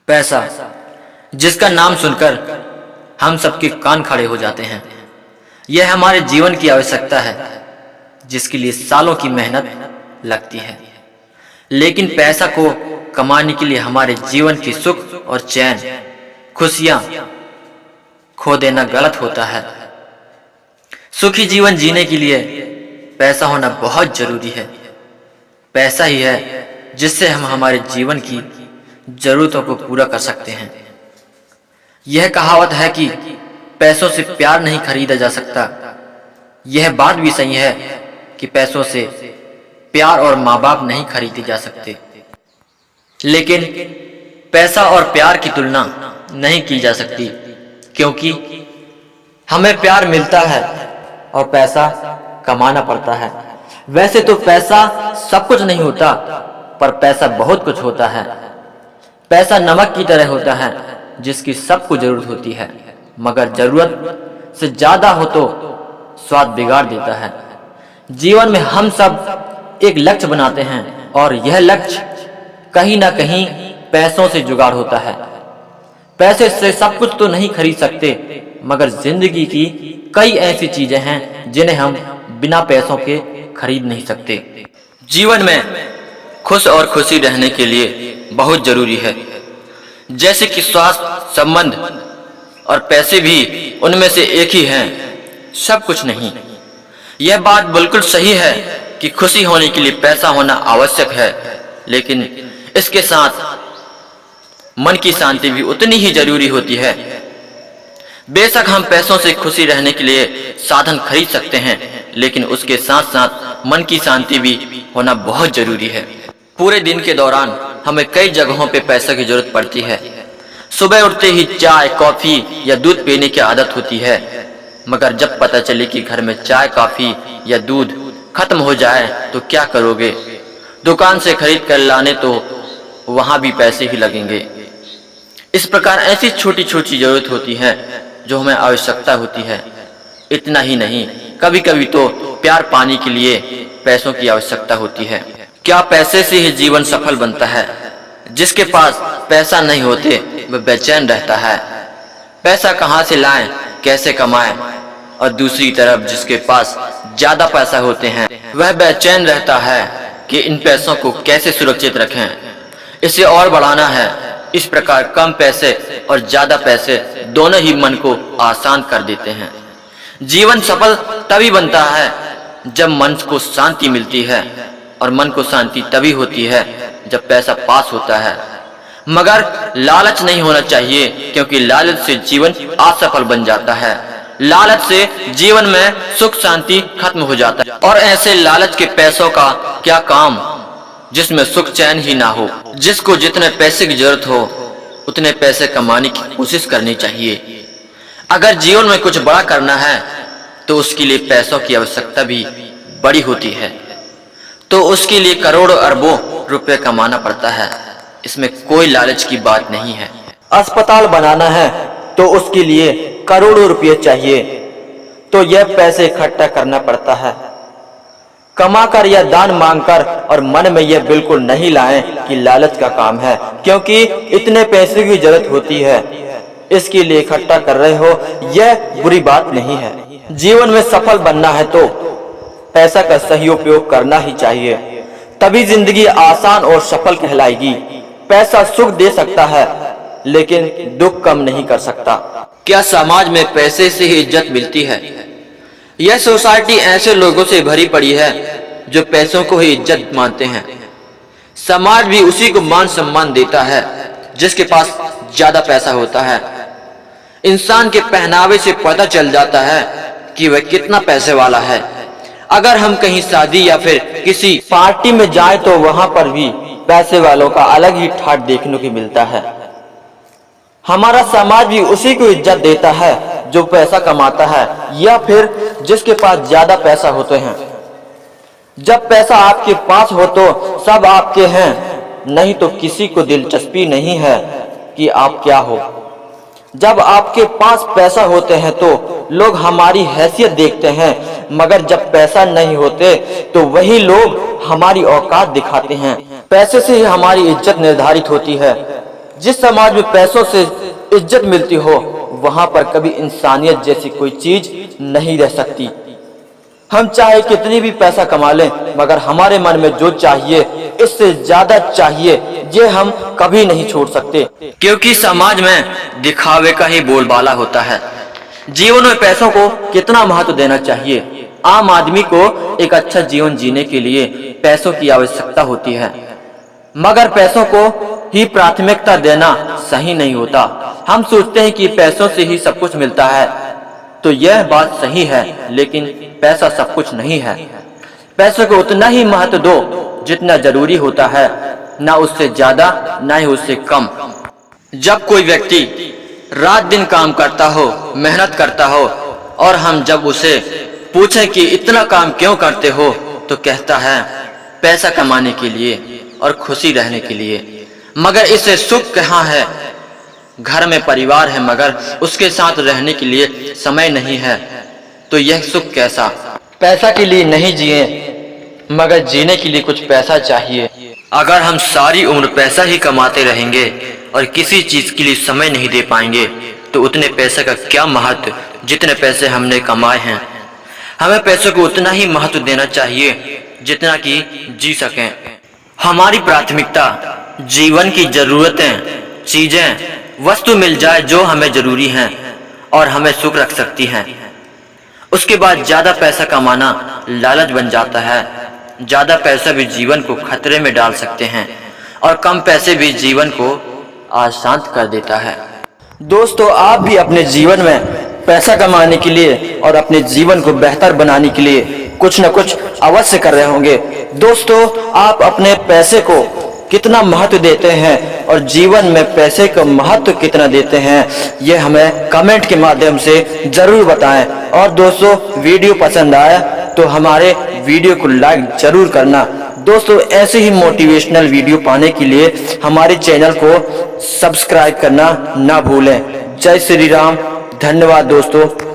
पैसा, जिसका नाम सुनकर हम सबके कान खड़े हो जाते हैं। यह हमारे जीवन की आवश्यकता है, जिसके लिए सालों की मेहनत लगती है। लेकिन पैसा को कमाने के लिए हमारे जीवन की सुख और चैन, खुशियां खो देना गलत होता है। सुखी जीवन जीने के लिए पैसा होना बहुत जरूरी है। पैसा ही है जिससे हम हमारे जीवन की जरूरतों को पूरा कर सकते हैं। यह कहावत है कि पैसों से प्यार नहीं खरीदा जा सकता। यह बात भी सही है कि पैसों से प्यार और माँ बाप नहीं खरीदे जा सकते। लेकिन पैसा और प्यार की तुलना नहीं की जा सकती, क्योंकि हमें प्यार मिलता है और पैसा कमाना पड़ता है। वैसे तो पैसा सब कुछ नहीं होता, पर पैसा बहुत कुछ होता है। पैसा नमक की तरह होता है, जिसकी सबको जरूरत होती है, मगर जरूरत से ज्यादा हो तो स्वाद बिगाड़ देता है। जीवन में हम सब एक लक्ष्य बनाते हैं और यह लक्ष्य कहीं ना कहीं पैसों से जुगाड़ होता है। पैसे से सब कुछ तो नहीं खरीद सकते, मगर जिंदगी की कई ऐसी चीजें हैं जिन्हें हम बिना पैसों के खरीद नहीं सकते। जीवन में खुश और खुशी रहने के लिए बहुत जरूरी है, जैसे कि स्वास्थ्य, संबंध और पैसे भी उनमें से एक ही हैं, सब कुछ नहीं। यह बात बिल्कुल सही है कि खुशी होने के लिए पैसा होना आवश्यक है, लेकिन इसके साथ मन की शांति भी उतनी ही जरूरी होती है। बेशक हम पैसों से खुशी रहने के लिए साधन खरीद सकते हैं, लेकिन उसके साथ साथ मन की शांति भी होना बहुत जरूरी है। पूरे दिन के दौरान हमें कई जगहों पे पैसे की जरूरत पड़ती है। सुबह उठते ही चाय, कॉफी या दूध पीने की आदत होती है, मगर जब पता चले कि घर में चाय, कॉफी या दूध खत्म हो जाए तो क्या करोगे? दुकान से खरीद कर लाने तो वहां भी पैसे ही लगेंगे। इस प्रकार ऐसी छोटी छोटी जरूरत होती है जो हमें आवश्यकता होती है। इतना ही नहीं, कभी कभी तो प्यार पाने के लिए पैसों की आवश्यकता होती है। क्या पैसे से ही जीवन सफल बनता है? जिसके पास पैसा नहीं होते वह बेचैन रहता है। पैसा कहाँ से लाएं, कैसे कमाएं? और दूसरी तरफ जिसके पास ज्यादा पैसा होते हैं वह बेचैन रहता है कि इन पैसों को कैसे सुरक्षित रखें, इसे और बढ़ाना है। इस प्रकार कम पैसे और ज्यादा पैसे दोनों ही मन को आसान कर देते हैं। जीवन सफल तभी बनता है जब मन को शांति मिलती है, और मन को शांति तभी होती है जब पैसा पास होता है। मगर लालच नहीं होना चाहिए, क्योंकि लालच से जीवन असफल बन जाता है। लालच से जीवन में सुख शांति खत्म हो जाता है, और ऐसे लालच के पैसों का क्या काम जिसमें सुख चैन ही ना हो। जिसको जितने पैसे की जरूरत हो उतने पैसे कमाने की कोशिश करनी चाहिए। अगर जीवन में कुछ बड़ा करना है तो उसके लिए पैसों की आवश्यकता भी बड़ी होती है, तो उसके लिए करोड़ों अरबों रुपए कमाना पड़ता है। इसमें कोई लालच की बात नहीं है। अस्पताल बनाना है तो उसके लिए करोड़ों रुपए चाहिए, तो यह पैसे इकट्ठा करना पड़ता है। कमाकर या दान मांगकर और मन में यह बिल्कुल नहीं लाएं कि लालच का काम है, क्योंकि इतने पैसे की जरूरत होती है, इसके लिए इकट्ठा कर रहे हो, यह बुरी बात नहीं है। जीवन में सफल बनना है तो पैसा का सही उपयोग करना ही चाहिए, तभी जिंदगी आसान और सफल कहलाएगी। पैसा सुख दे सकता है, लेकिन दुख कम नहीं कर सकता। क्या समाज में पैसे से ही इज्जत मिलती है? यह सोसाइटी ऐसे लोगों से भरी पड़ी है जो पैसों को ही इज्जत मानते हैं। समाज भी उसी को मान सम्मान देता है जिसके पास ज्यादा पैसा होता है। इंसान के पहनावे से पता चल जाता है कि वह कितना पैसे वाला है। अगर हम कहीं शादी या फिर किसी पार्टी में जाए तो वहां पर भी पैसे वालों का अलग ही ठाट देखने को मिलता है। हमारा समाज भी उसी को इज्जत देता है जो पैसा कमाता है या फिर जिसके पास ज्यादा पैसा होते हैं। जब पैसा आपके पास हो तो सब आपके हैं, नहीं तो किसी को दिलचस्पी नहीं है कि आप क्या हो। जब आपके पास पैसा होते हैं तो लोग हमारी हैसियत देखते हैं, मगर जब पैसा नहीं होते तो वही लोग हमारी औकात दिखाते हैं। पैसे से ही हमारी इज्जत निर्धारित होती है। जिस समाज में पैसों से इज्जत मिलती हो वहां पर कभी इंसानियत जैसी कोई चीज नहीं रह सकती। हम चाहे कितनी भी पैसा कमा लें, मगर हमारे मन में जो चाहिए, इससे ज्यादा चाहिए, ये हम कभी नहीं छोड़ सकते। क्योंकि समाज में दिखावे का ही बोलबाला होता है। जीवन में पैसों को कितना महत्व देना चाहिए? आम आदमी को एक अच्छा जीवन जीने के लिए पैसों की आवश्यकता होती है, मगर पैसों को ही प्राथमिकता देना सही नहीं होता। हम सोचते हैं कि पैसों से ही सब कुछ मिलता है, तो यह बात सही है, लेकिन पैसा सब कुछ नहीं है। पैसों को उतना ही महत्व दो जितना जरूरी होता है, ना उससे ज्यादा ना ही उससे कम। जब कोई व्यक्ति रात दिन काम करता हो, मेहनत करता हो, और हम जब उसे पूछें कि इतना काम क्यों करते हो, तो कहता है पैसा कमाने के लिए और खुशी रहने के लिए। मगर इससे सुख कहाँ है? घर में परिवार है मगर उसके साथ रहने के लिए समय नहीं है, तो यह सुख कैसा? पैसा के लिए नहीं जिए, मगर जीने के लिए कुछ पैसा चाहिए। अगर हम सारी उम्र पैसा ही कमाते रहेंगे और किसी चीज के लिए समय नहीं दे पाएंगे, तो उतने पैसे का क्या महत्व जितने पैसे हमने कमाए हैं। हमें पैसों को उतना ही महत्व देना चाहिए जितना कि जी सकें। हमारी प्राथमिकता जीवन की जरूरतें, चीजें, वस्तु मिल जाए जो हमें जरूरी हैं और हमें सुख रख सकती हैं। उसके बाद ज्यादा पैसा कमाना लालच बन जाता है। ज्यादा पैसा भी जीवन को खतरे में डाल सकते हैं और कम पैसे भी जीवन को आसान कर देता है। दोस्तों, आप भी अपने जीवन में पैसा कमाने के लिए और अपने जीवन को बेहतर बनाने के लिए कुछ न कुछ अवश्य कर रहे होंगे। दोस्तों, आप अपने पैसे को कितना महत्व देते हैं और जीवन में पैसे का महत्व कितना देते हैं, ये हमें कमेंट के माध्यम से जरूर बताएं। और दोस्तों, वीडियो पसंद आया तो हमारे वीडियो को लाइक जरूर करना। दोस्तों, ऐसे ही मोटिवेशनल वीडियो पाने के लिए हमारे चैनल को सब्सक्राइब करना ना भूलें। जय श्री राम। धन्यवाद दोस्तों।